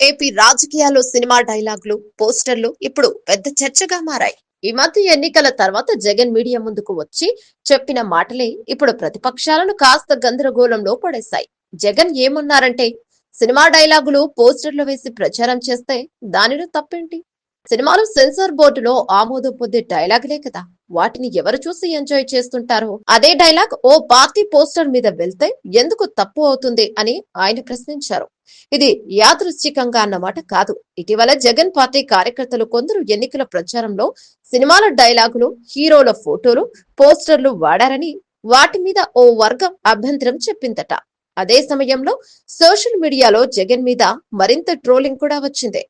AP రాజకీయాల్లో cinema డైలాగులు, పోస్టర్లు ఇప్పుడు పెద్ద చర్చగా మారాయి. ఈ మధ్య ఎన్నికల తర్వాత జగన్ మీడియా ముందుకు వచ్చి చెప్పిన మాటలే ఇప్పుడు ప్రతిపక్షాలను కాస్త గందరగోళంలో పడేశాయి. జగన్ ఏమన్నారంటే, సినిమా డైలాగులు పోస్టర్లు వేసి ప్రచారం చేస్తే దానిలో తప్పేంటి? సినిమాలు సెన్సార్ బోర్డులో ఆమోదం పొందే డైలాగులే కదా. వాటిని ఎవరు చూసి ఎంజాయ్ చేస్తుంటారో అదే డైలాగ్ ఓ పార్టీ పోస్టర్ మీద వెళ్తే ఎందుకు తప్పు అవుతుంది అని ఆయన ప్రశ్నించారు. ఇది యాదృచ్ఛికంగా అన్నమాట కాదు. ఇటీవల జగన్ పార్టీ కార్యకర్తలు కొందరు ఎన్నికల ప్రచారంలో సినిమాల డైలాగులు, హీరోల ఫోటోలు, పోస్టర్లు వాడారని వాటి మీద ఓ వర్గం అభ్యంతరం చెప్పిందట. అదే సమయంలో సోషల్ మీడియాలో జగన్ మీద మరింత ట్రోలింగ్ కూడా వచ్చింది.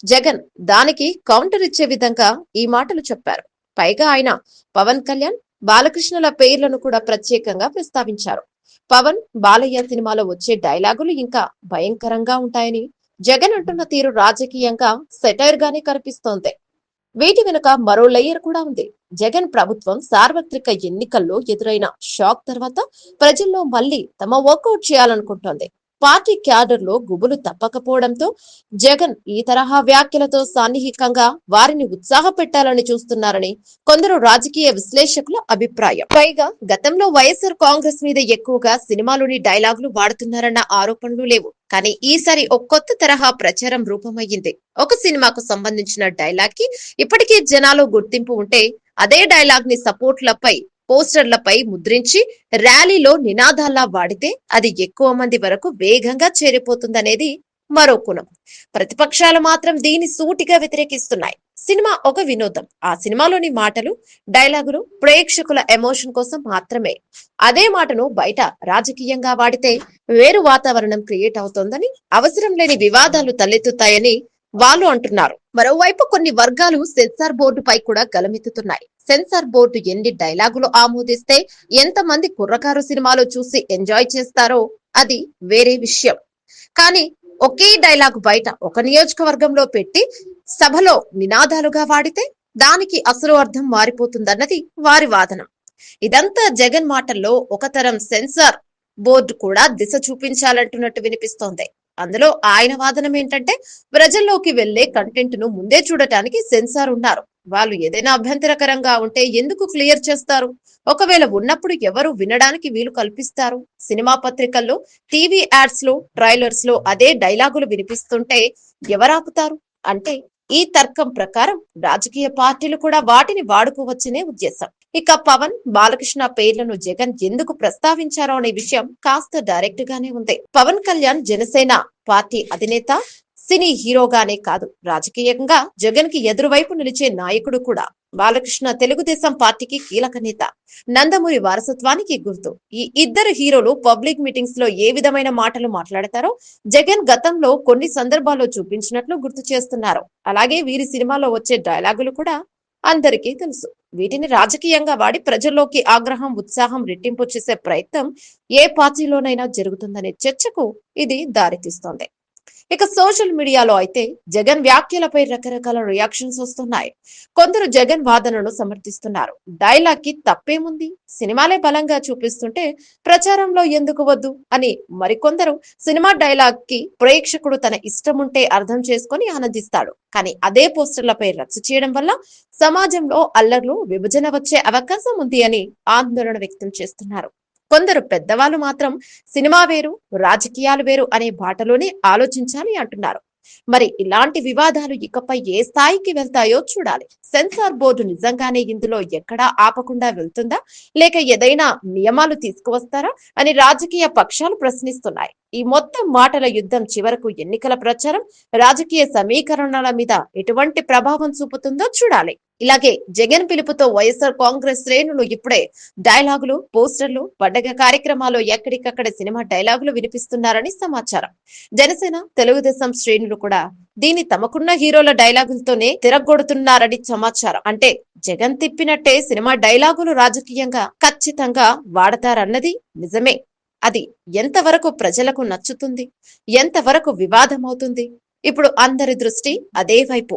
జగన్ దానికి కౌంటర్ ఇచ్చే విధంగా ఈ మాటలు చెప్పారు. పైగా ఆయన పవన్ కళ్యాణ్, బాలకృష్ణల పేర్లను కూడా ప్రత్యేకంగా ప్రస్తావించారు. పవన్, బాలయ్య సినిమాలో వచ్చే డైలాగులు ఇంకా భయంకరంగా ఉంటాయని జగన్ అంటున్న తీరు రాజకీయంగా సెటైర్ గానే కనిపిస్తోంది. వీటి వెనుక మరో లేయర్ కూడా ఉంది. జగన్ ప్రభుత్వం సార్వత్రిక ఎన్నికల్లో ఎదురైన షాక్ తర్వాత ప్రజల్లో మళ్లీ తమ వర్కౌట్ చేయాలనుకుంటోంది. పార్టీ క్యాడర్ లో గుబులు తప్పకపోవడంతో జగన్ ఈ తరహా వ్యాఖ్యలతో సాన్నిహికంగా వారిని ఉత్సాహపెట్టాలని చూస్తున్నారని కొందరు రాజకీయ విశ్లేషకుల అభిప్రాయం. పైగా గతంలో వైఎస్ఆర్ కాంగ్రెస్ మీద ఎక్కువగా సినిమాలోని డైలాగులు వాడుతున్నారన్న ఆరోపణలు లేవు. కానీ ఈసారి ఒక కొత్త తరహా ప్రచారం రూపమయ్యింది. ఒక సినిమాకు సంబంధించిన డైలాగ్ కి ఇప్పటికే జనాలు గుర్తింపు ఉంటే అదే డైలాగ్ ని సపోర్ట్లపై, పోస్టర్లపై ముద్రించి ర్యాలీలో నినాదాల్లా వాడితే అది ఎక్కువ మంది వరకు వేగంగా చేరిపోతుందనేది మరో కోణం. ప్రతిపక్షాలు మాత్రం దీన్ని సూటిగా వ్యతిరేకిస్తున్నాయి. సినిమా ఒక వినోదం. ఆ సినిమాలోని మాటలు, డైలాగులు ప్రేక్షకుల ఎమోషన్ కోసం మాత్రమే. అదే మాటను బయట రాజకీయంగా వాడితే వేరు వాతావరణం క్రియేట్ అవుతోందని, అవసరం లేని వివాదాలు తలెత్తుతాయని వాళ్ళు అంటున్నారు. మరోవైపు కొన్ని వర్గాలు సెన్సార్ బోర్డుపై కూడా గలమెత్తుతున్నాయి. సెన్సార్ బోర్డు ఎన్ని డైలాగులు ఆమోదిస్తే ఎంతమంది కుర్రకారు సినిమాలో చూసి ఎంజాయ్ చేస్తారో అది వేరే విషయం. కానీ ఒకే డైలాగ్ బయట ఒక నియోజకవర్గంలో పెట్టి సభలో నినాదాలుగా వాడితే దానికి అసలు అర్థం మారిపోతుందన్నది వారి వాదన. ఇదంతా జగన్ మాటల్లో ఒక తరం సెన్సార్ బోర్డు కూడా దిశ చూపించాలంటున్నట్టు వినిపిస్తోంది. అందులో ఆయన వాదనం ఏంటంటే, ప్రజల్లోకి వెళ్లే కంటెంట్ ను ముందే చూడటానికి సెన్సార్ ఉన్నారు. వాళ్ళు ఏదైనా అభ్యంతరకరంగా ఉంటే ఎందుకు క్లియర్ చేస్తారు? ఒకవేళ ఉన్నప్పుడు ఎవరు వినడానికి వీలు కల్పిస్తారు? సినిమా పత్రికల్లో, టీవీ యాడ్స్ లో, ట్రైలర్స్ లో అదే డైలాగులు వినిపిస్తుంటే ఎవరాపుతారు? అంటే ఈ తర్కం ప్రకారం రాజకీయ పార్టీలు కూడా వాటిని వాడుకోవచ్చనే ఉద్దేశం. ఇక పవన్, బాలకృష్ణ పేర్లను జగన్ ఎందుకు ప్రస్తావించారో అనే విషయం కాస్త డైరెక్ట్ గానే ఉంది. పవన్ కళ్యాణ్ జనసేన పార్టీ అధినేత, సినీ హీరోగానే కాదు, రాజకీయంగా జగన్ కి ఎదురువైపు నిలిచే నాయకుడు కూడా. బాలకృష్ణ తెలుగుదేశం పార్టీకి కీలక నేత, నందమూరి వారసత్వానికి గుర్తు. ఈ ఇద్దరు హీరోలు పబ్లిక్ మీటింగ్స్ లో ఏ విధమైన మాటలు మాట్లాడతారో జగన్ గతంలో కొన్ని సందర్భాల్లో చూపించినట్లు గుర్తు చేస్తున్నారు. అలాగే వీరి సినిమాలో వచ్చే డైలాగులు కూడా అందరికీ తెలుసు. వీటిని రాజకీయంగా వాడి ప్రజల్లోకి ఆగ్రహం, ఉత్సాహం రెట్టింపు చేసే ప్రయత్నం ఏ పార్టీలోనైనా జరుగుతుందనే చర్చకు ఇది దారితీస్తోంది. ఇక సోషల్ మీడియాలో అయితే జగన్ వ్యాఖ్యలపై రకరకాల రియాక్షన్స్ వస్తున్నాయి. కొందరు జగన్ వాదనను సమర్థిస్తున్నారు. డైలాగ్ కి తప్పేముంది, సినిమాలే బలంగా చూపిస్తుంటే ప్రచారంలో ఎందుకు వద్దు అని. మరికొందరు సినిమా డైలాగ్ కి ప్రేక్షకుడు తన ఇష్టం ఉంటే అర్థం చేసుకుని ఆనందిస్తాడు. కానీ అదే పోస్టర్లపై రచ్చ చేయడం వల్ల సమాజంలో అల్లర్లు, విభజన వచ్చే అవకాశం ఉంది అని ఆందోళన వ్యక్తం చేస్తున్నారు. కొందరు పెద్దవాళ్ళు మాత్రం సినిమా వేరు, రాజకీయాలు వేరు అనే బాటలోనే ఆలోచించాలి అంటున్నారు. మరి ఇలాంటి వివాదాలు ఇకపై ఏ స్థాయికి వెళ్తాయో చూడాలి. సెన్సార్ బోర్డు నిజంగానే ఇందులో ఎక్కడా ఆపకుండా వెళ్తుందా, లేక ఏదైనా నియమాలు తీసుకువస్తారా అని రాజకీయ పక్షాలు ప్రశ్నిస్తున్నాయి. ఈ మొత్తం మాటల యుద్ధం చివరకు ఎన్నికల ప్రచారం, రాజకీయ సమీకరణల మీద ఎటువంటి ప్రభావం చూపుతుందో చూడాలి. ఇలాగే జగన్ పిలుపుతో వైఎస్ఆర్ కాంగ్రెస్ శ్రేణులు ఇప్పుడే డైలాగులు, పోస్టర్లు, పండగ కార్యక్రమాల్లో ఎక్కడికక్కడ సినిమా డైలాగులు వినిపిస్తున్నారని సమాచారం. జనసేన, తెలుగుదేశం శ్రేణులు కూడా దీన్ని తమకున్న హీరోల డైలాగులతోనే తిరగొడుతున్నారని సమాచారం. అంటే జగన్ తిప్పినట్టే సినిమా డైలాగులు రాజకీయంగా ఖచ్చితంగా వాడతారన్నది నిజమే. అది ఎంతవరకు ప్రజలకు నచ్చుతుంది, ఎంతవరకు వివాదమవుతుంది? ఇప్పుడు అందరి దృష్టి అదే వైపు.